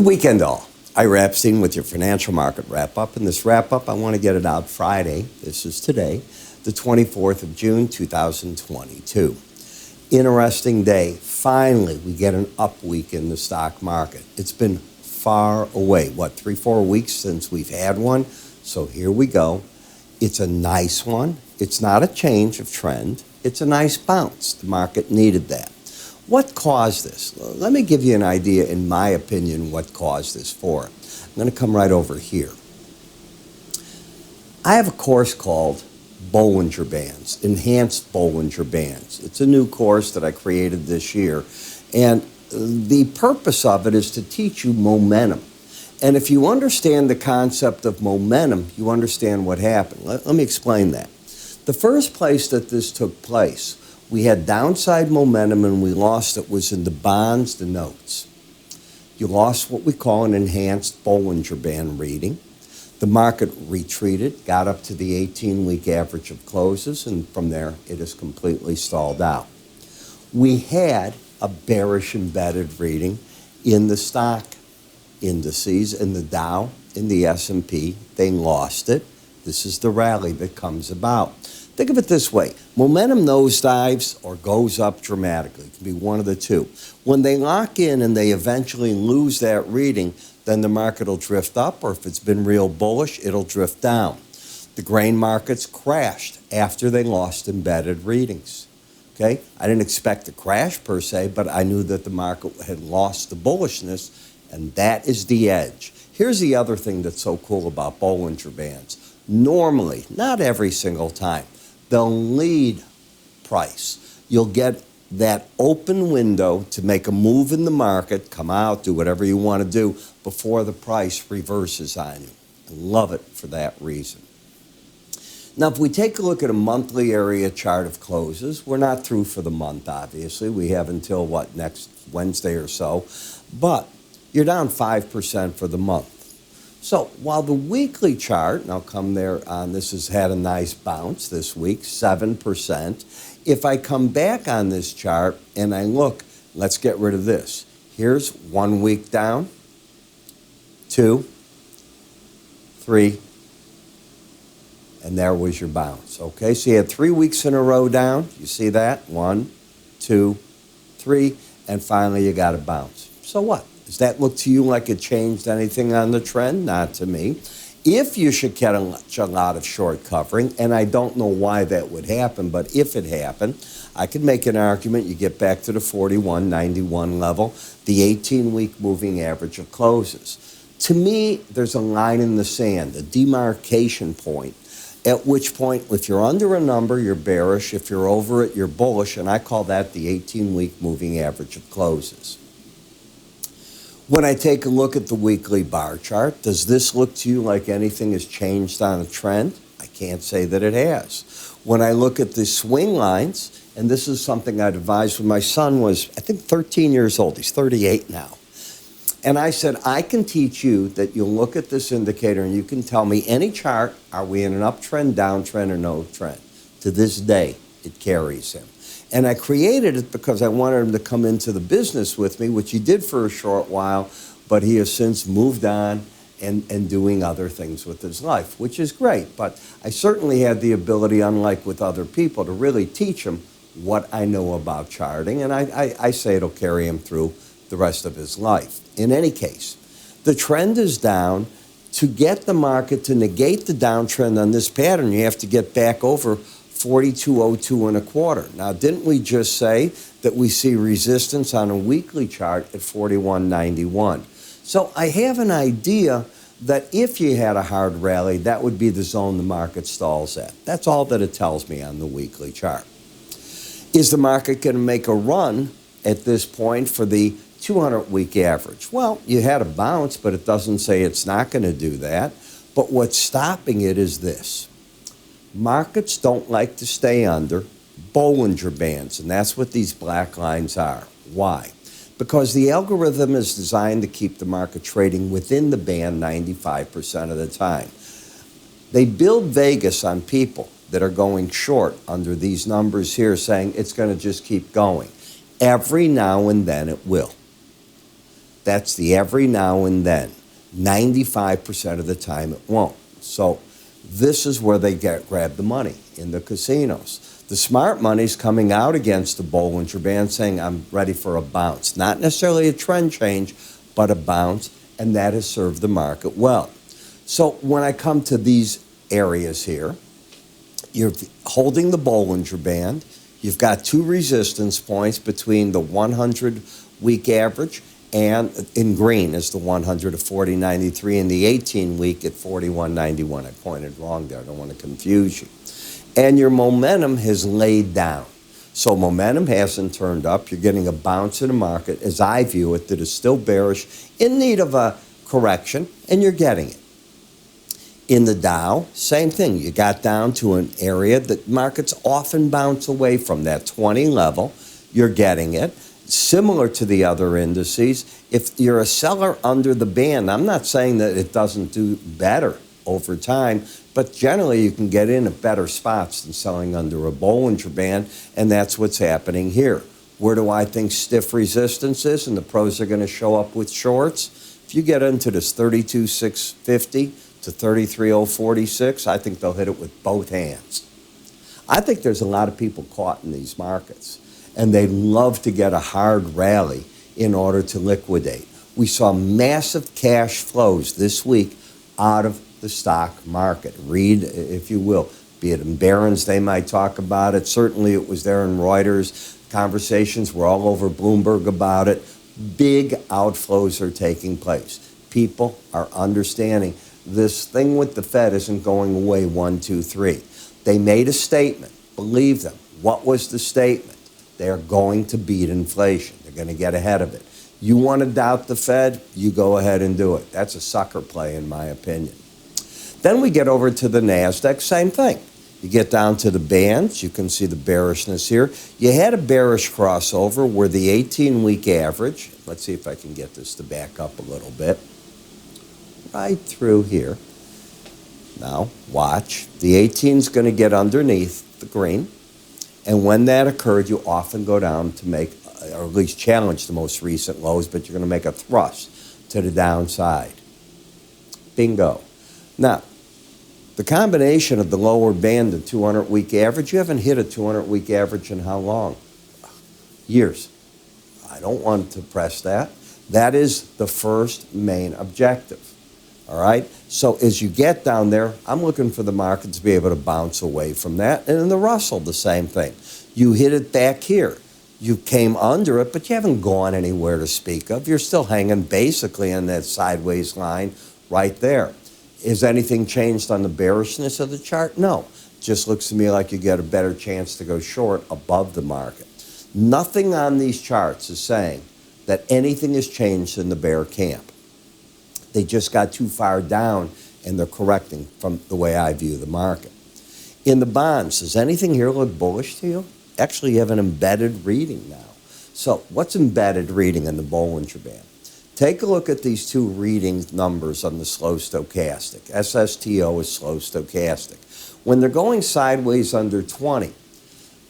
Good weekend, all. Ira Epstein with your financial market wrap-up. In this wrap-up, I want to get it out Friday. This is today, the 24th of June, 2022. Interesting day. Finally, we get an up week in the stock market. It's been far away. 3-4 weeks since we've had one? So here we go. It's a nice one. It's not a change of trend. It's a nice bounce. The market needed that. What caused this? Well, let me give you an idea, in my opinion, what caused this for it. I'm going to come right over here. I have a course called Bollinger Bands, Enhanced Bollinger Bands. It's a new course that I created this year, and the purpose of it is to teach you momentum. And if you understand the concept of momentum, you understand what happened. Let me explain that. The first place that this took place, we had downside momentum and we lost it was in the bonds, the notes. You lost what we call an enhanced Bollinger Band reading. The market retreated, got up to the 18-week average of closes, and from there it is completely stalled out. We had a bearish embedded reading in the stock indices, in the Dow, in the S&P. They lost it. This is the rally that comes about. Think of it this way. Momentum nosedives or goes up dramatically. It can be one of the two. When they lock in and they eventually lose that reading, then the market will drift up, or if it's been real bullish, it'll drift down. The grain markets crashed after they lost embedded readings. Okay? I didn't expect a crash per se, but I knew that the market had lost the bullishness, and that is the edge. Here's the other thing that's so cool about Bollinger Bands. Normally, not every single time, they'll lead price. You'll get that open window to make a move in the market, come out, do whatever you want to do before the price reverses on you. I love it for that reason. Now, if we take a look at a monthly area chart of closes, we're not through for the month, obviously. We have until, next Wednesday or so. But you're down 5% for the month. So while the weekly chart, and I'll come there on, this has had a nice bounce this week, 7%. If I come back on this chart and I look, let's get rid of this. Here's 1 week down, 2, 3, and there was your bounce. Okay, so you had 3 weeks in a row down. You see that? 1, 2, 3, and finally you got a bounce. So what? Does that look to you like it changed anything on the trend? Not to me. If you should get a lot of short covering, and I don't know why that would happen, but if it happened, I could make an argument you get back to the 41.91 level, the 18-week moving average of closes. To me, there's a line in the sand, a demarcation point, at which point, if you're under a number, you're bearish. If you're over it, you're bullish, and I call that the 18-week moving average of closes. When I take a look at the weekly bar chart, does this look to you like anything has changed on a trend? I can't say that it has. When I look at the swing lines, and this is something I devised when my son was, I think, 13 years old. He's 38 now. And I said, I can teach you that you'll look at this indicator and you can tell me any chart, are we in an uptrend, downtrend, or no trend? To this day, it carries him. And I created it because I wanted him to come into the business with me, which he did for a short while, but he has since moved on and doing other things with his life, which is great. But I certainly had the ability, unlike with other people, to really teach him what I know about charting, and I say it'll carry him through the rest of his life. In any case, the trend is down. To get the market to negate the downtrend on this pattern, you have to get back over 42.02 1/4. Now, didn't we just say that we see resistance on a weekly chart at 41.91? So I have an idea that if you had a hard rally, that would be the zone the market stalls at. That's all that it tells me on the weekly chart. Is the market going to make a run at this point for the 200-week average? Well, you had a bounce, but it doesn't say it's not going to do that. But what's stopping it is this. Markets don't like to stay under Bollinger Bands, and that's what these black lines are. Why? Because the algorithm is designed to keep the market trading within the band 95% of the time. They build Vegas on people that are going short under these numbers here, saying it's going to just keep going. Every now and then it will. That's the every now and then. 95% of the time it won't. So this is where they grab the money, in the casinos. The smart money's coming out against the Bollinger Band saying, I'm ready for a bounce. Not necessarily a trend change, but a bounce, and that has served the market well. So when I come to these areas here, you're holding the Bollinger Band. You've got two resistance points between the 100-week average, and in green is the 100 at 40.93, and the 18-week at 41.91. I pointed wrong there. I don't want to confuse you. And your momentum has laid down. So momentum hasn't turned up. You're getting a bounce in the market, as I view it, that is still bearish, in need of a correction, and you're getting it. In the Dow, same thing. You got down to an area that markets often bounce away from, that 20 level. You're getting it. Similar to the other indices, if you're a seller under the band, I'm not saying that it doesn't do better over time, but generally you can get in at better spots than selling under a Bollinger Band, and that's what's happening here. Where do I think stiff resistance is, and the pros are going to show up with shorts? If you get into this 32,650 to 33,046, I think they'll hit it with both hands. I think there's a lot of people caught in these markets, and they love to get a hard rally in order to liquidate. We saw massive cash flows this week out of the stock market. Read, if you will, be it in Barron's, they might talk about it. Certainly it was there in Reuters. Conversations were all over Bloomberg about it. Big outflows are taking place. People are understanding this thing with the Fed isn't going away 1, 2, 3. They made a statement. Believe them. What was the statement? They're going to beat inflation. They're going to get ahead of it. You want to doubt the Fed? You go ahead and do it. That's a sucker play, in my opinion. Then we get over to the Nasdaq, same thing. You get down to the bands, you can see the bearishness here. You had a bearish crossover where the 18-week average, let's see if I can get this to back up a little bit, right through here. Now, watch. The 18 is going to get underneath the green. And when that occurred, you often go down to make, or at least challenge the most recent lows, but you're going to make a thrust to the downside. Bingo. Now, the combination of the lower band and 200-week average, you haven't hit a 200-week average in how long? Years. I don't want to press that. That is the first main objective. All right? So as you get down there, I'm looking for the market to be able to bounce away from that. And in the Russell, the same thing. You hit it back here. You came under it, but you haven't gone anywhere to speak of. You're still hanging basically on that sideways line right there. Has anything changed on the bearishness of the chart? No. Just looks to me like you get a better chance to go short above the market. Nothing on these charts is saying that anything has changed in the bear camp. They just got too far down, and they're correcting from the way I view the market. In the bonds, does anything here look bullish to you? Actually, you have an embedded reading now. So what's embedded reading in the Bollinger Band? Take a look at these two reading numbers on the slow stochastic. SSTO is slow stochastic. When they're going sideways under 20,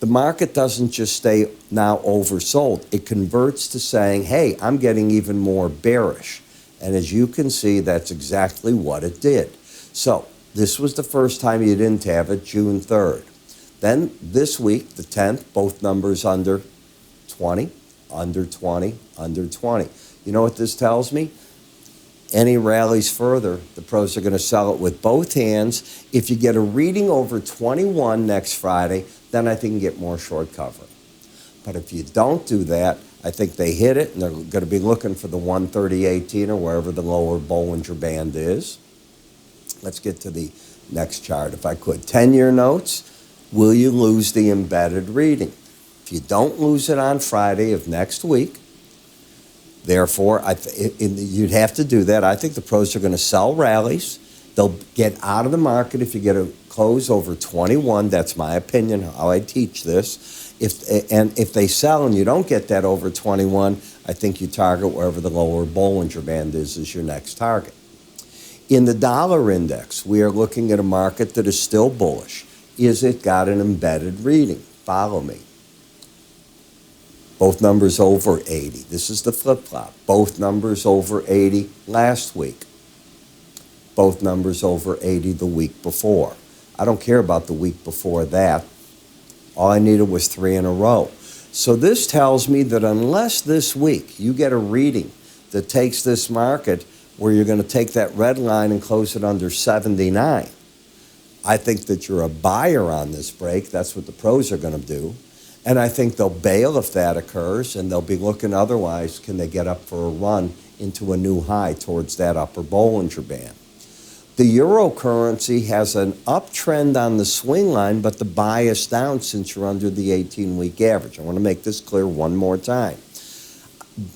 the market doesn't just stay now oversold. It converts to saying, hey, I'm getting even more bearish. And as you can see, that's exactly what it did. So this was the first time you didn't have it, June 3rd. Then this week, the 10th, both numbers under 20, under 20, under 20. You know what this tells me? Any rallies further, the pros are going to sell it with both hands. If you get a reading over 21 next Friday, then I think you get more short covering. But if you don't do that, I think they hit it, and they're going to be looking for the 130.18 or wherever the lower Bollinger Band is. Let's get to the next chart, if I could. 10-year notes, will you lose the embedded reading? If you don't lose it on Friday of next week, therefore, you'd have to do that. I think the pros are going to sell rallies. They'll get out of the market if you get a close over 21. That's my opinion, how I teach this. If they sell and you don't get that over 21, I think you target wherever the lower Bollinger Band is your next target. In the dollar index, we are looking at a market that is still bullish. Is it got an embedded reading? Follow me. Both numbers over 80. This is the flip-flop. Both numbers over 80 last week. Both numbers over 80 the week before. I don't care about the week before that. All I needed was 3 in a row. So this tells me that unless this week you get a reading that takes this market where you're going to take that red line and close it under 79, I think that you're a buyer on this break. That's what the pros are going to do. And I think they'll bail if that occurs, and they'll be looking otherwise, can they get up for a run into a new high towards that upper Bollinger Band. The eurocurrency has an uptrend on the swing line, but the bias down since you're under the 18-week average. I want to make this clear one more time.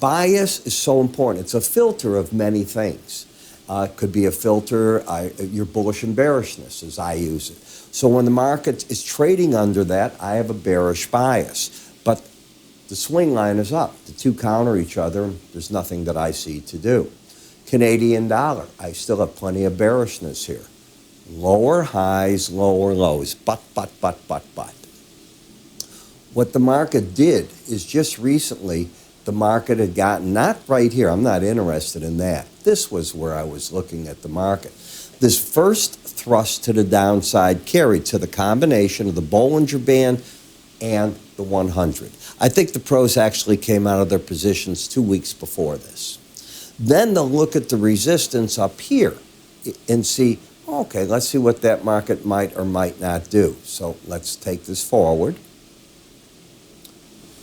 Bias is so important. It's a filter of many things. It could be a filter, your bullish and bearishness, as I use it. So when the market is trading under that, I have a bearish bias. But the swing line is up. The two counter each other. There's nothing that I see to do. Canadian dollar, I still have plenty of bearishness here. Lower highs, lower lows, but. What the market did is just recently, the market had gotten, not right here, I'm not interested in that. This was where I was looking at the market. This first thrust to the downside carried to the combination of the Bollinger Band and the 100. I think the pros actually came out of their positions 2 weeks before this. Then they'll look at the resistance up here and see, okay, let's see what that market might or might not do. So let's take this forward.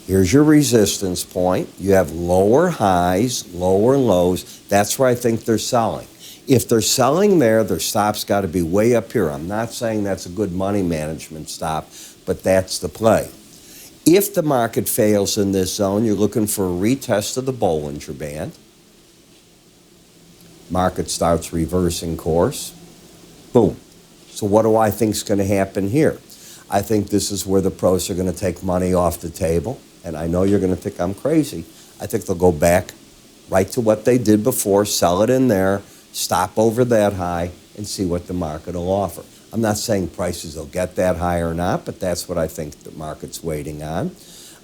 Here's your resistance point. You have lower highs, lower lows. That's where I think they're selling. If they're selling there, their stop's got to be way up here. I'm not saying that's a good money management stop, but that's the play. If the market fails in this zone, you're looking for a retest of the Bollinger Band. Market starts reversing course. Boom. So what do I think is going to happen here? I think this is where the pros are going to take money off the table. And I know you're going to think I'm crazy. I think they'll go back right to what they did before, sell it in there, stop over that high, and see what the market will offer. I'm not saying prices will get that high or not, but that's what I think the market's waiting on.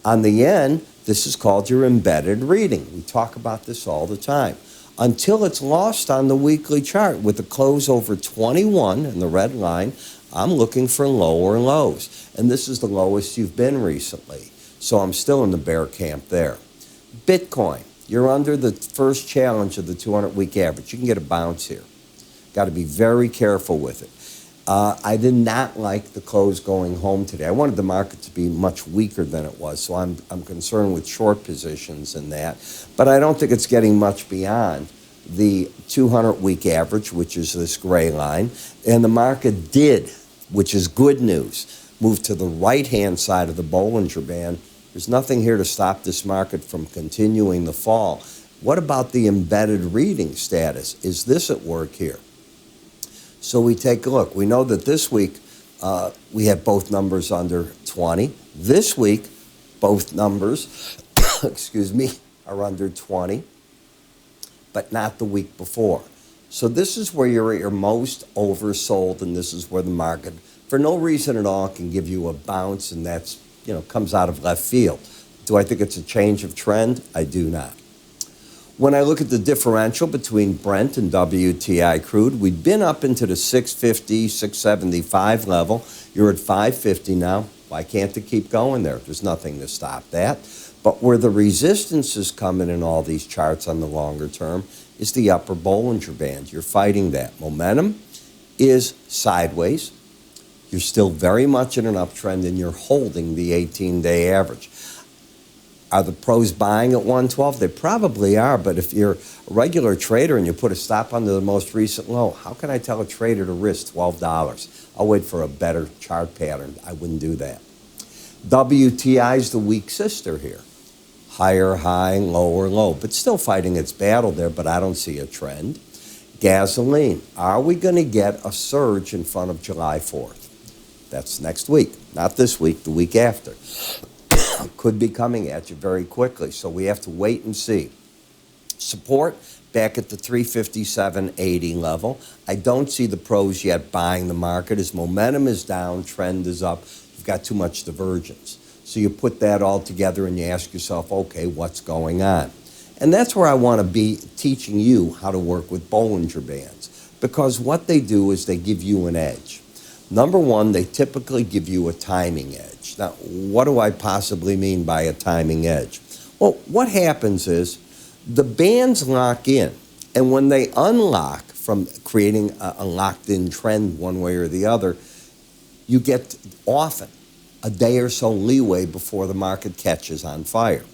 On the yen, this is called your embedded reading. We talk about this all the time. Until it's lost on the weekly chart with a close over 21 in the red line, I'm looking for lower lows. And this is the lowest you've been recently. So I'm still in the bear camp there. Bitcoin, you're under the first challenge of the 200-week average. You can get a bounce here. Got to be very careful with it. I did not like the close going home today. I wanted the market to be much weaker than it was, so I'm concerned with short positions in that. But I don't think it's getting much beyond the 200-week average, which is this gray line. And the market did, which is good news, move to the right-hand side of the Bollinger Band. There's nothing here to stop this market from continuing the fall. What about the embedded reading status? Is this at work here? So we take a look. We know that this week we have both numbers under 20. This week, both numbers, excuse me, are under 20, but not the week before. So this is where you're at your most oversold, and this is where the market, for no reason at all, can give you a bounce, and that's, comes out of left field. Do I think it's a change of trend? I do not. When I look at the differential between Brent and WTI crude, we've been up into the 650, 675 level. You're at 550 now. Why can't it keep going there? There's nothing to stop that. But where the resistance is coming in all these charts on the longer term is the upper Bollinger Band. You're fighting that. Momentum is sideways. You're still very much in an uptrend, and you're holding the 18-day average. Are the pros buying at 112? They probably are, but if you're a regular trader and you put a stop under the most recent low, how can I tell a trader to risk $12? I'll wait for a better chart pattern. I wouldn't do that. WTI is the weak sister here. Higher high, lower low, but still fighting its battle there, but I don't see a trend. Gasoline, are we going to get a surge in front of July 4th? That's next week, not this week, the week after. Could be coming at you very quickly, so we have to wait and see. Support back at the 357.80 level. I don't see the pros yet buying the market as momentum is down, trend is up. You've got too much divergence. So you put that all together and you ask yourself, okay, what's going on? And that's where I want to be teaching you how to work with Bollinger Bands, because what they do is they give you an edge. Number one, they typically give you a timing edge. Now, what do I possibly mean by a timing edge? Well, what happens is the bands lock in, and when they unlock from creating a locked-in trend one way or the other, you get often a day or so leeway before the market catches on fire.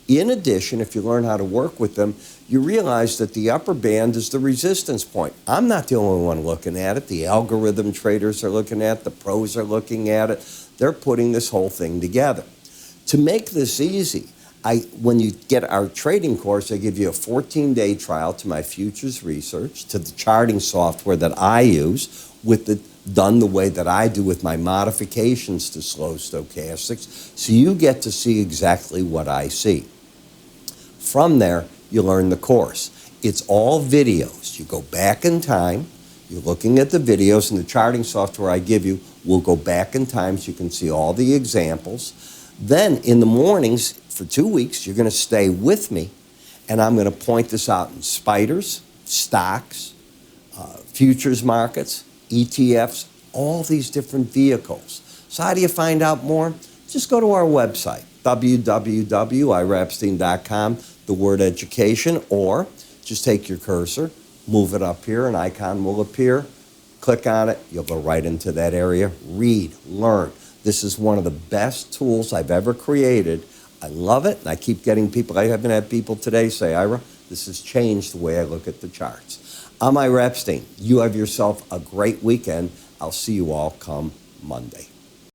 In addition, if you learn how to work with them, you realize that the upper band is the resistance point. I'm not the only one looking at it. The algorithm traders are looking at it. The pros are looking at it. They're putting this whole thing together. To make this easy, when you get our trading course, I give you a 14-day trial to my futures research, to the charting software that I use, done the way that I do with my modifications to slow stochastics, so you get to see exactly what I see. From there, you learn the course. It's all videos. You go back in time, you're looking at the videos, and the charting software I give you will go back in time so you can see all the examples. Then in the mornings, for 2 weeks, you're going to stay with me, and I'm going to point this out in spiders, stocks, futures markets, ETFs, all these different vehicles. So how do you find out more? Just go to our website, www.iraepstein.com, the word education, or just take your cursor, move it up here, an icon will appear, click on it, you'll go right into that area, read, learn. This is one of the best tools I've ever created. I love it, and I keep getting people, I haven't had people today say, Ira, this has changed the way I look at the charts. I'm Ira Epstein. You have yourself a great weekend. I'll see you all come Monday.